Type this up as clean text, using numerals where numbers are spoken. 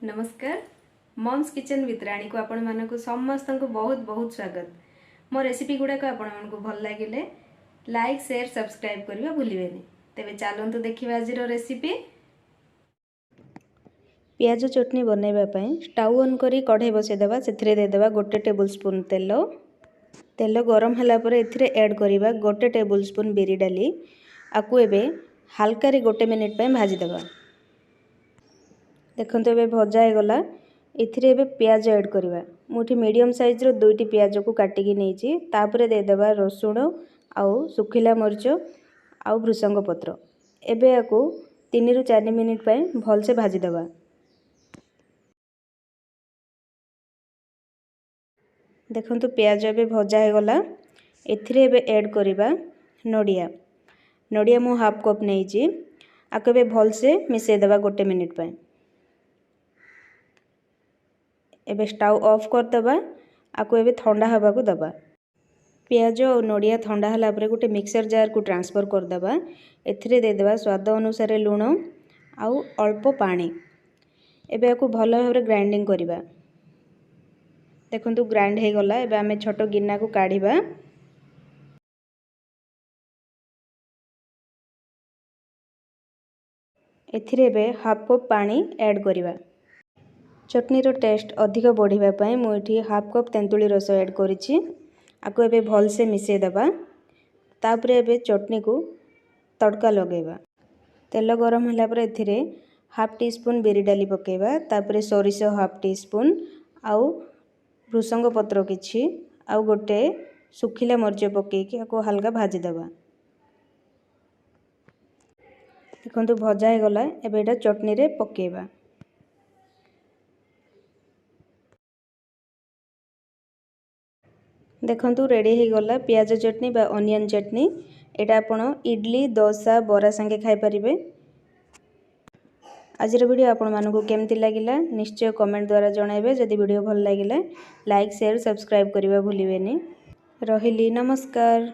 नमस्कार mums kitchen वितराणी को आपण मानक समस्त को बहुत बहुत स्वागत। मो रेसिपी गुड़ाक आपण मानक भल लगे लाइक शेयर सब्सक्राइब करने भूलें। तेरे चलतु देखा आज रेसिपी। पियाज चटनी बनवाई स्टाउ ऑन करी कढ़ाई बसईदेवा से देदेवा 1 टेबुल स्पून तेल। तेल गरम है एड करवा 1 टेबुल स्पून बिरी डाली आपको एवं हाल्का 1 मिनिट भाजीदेवा। देखते ये भजा हो गला ए पियाज ऐड करवा। मुझे मीडियम साइज रो 2टी पियाज को काटिकी नहीं तापर देदेवा रसुण आउ सुखिला मरीच आउ भृसंग पत्र। एबे याकू 3 ରୁ 4 मिनिट भल से भाजीदेवा। देखंतु पियाज एबे भजा हो गला एथिरे एबे ऐड करवा नड़िया। नड़िया मु हाफ कप नहीं आको एबे भल से मिसईदेवा 1 मिनिट। एबे स्टाव ऑफ करदेवा आपको एबे ठंडा हवा को दबा। पियाज और नड़िया ठंडा हला परे गोटे मिक्सर जार को ट्रांसफर करदेवा। एथिरे देदेवा स्वाद अनुसार लुण आउ अल्प पानी। एबे आपको भल भाव ग्राइंडिंग करवा। देखंतु ग्राइंड हो गला एबे आमे छोट गिन्ना को काढ़ीबा। एथिरे एबे हाफ कप पानी ऐड करवा। चटनी रो टेस्ट अधिक बढ़ापी मुझे हाफ कप तेंतुली रस ऐड करी आपको एबे भल से मिसईदेवा। तापर एबे चटनी को तड़का लगेगा। तेल गरम होला पर एथिरे हाफ टी स्पून बिरी डाली पकेबा। तापर सोरिष हाफ टी स्पून आउ भृसंग पत्र किछि आउ गोटे सुखिला मरीच पकेकी आपको हल्का भाजीदेवा। देखंतु भजा हो गला एबे एटा चटनी रे पकेबा। देखंतु रेडी हो गला पियाज चटनी बा अनियन चटनी। एटा आपण इडली डोसा बरा संगे खाई परिबे। आज वीडियो आपण मानकु केमती लागिला निश्चय कमेंट द्वारा जणाइबे। जदि वीडियो भल लागिला लाइक शेयर सब्सक्राइब करबा भूलिबेनी। रहिली नमस्कार।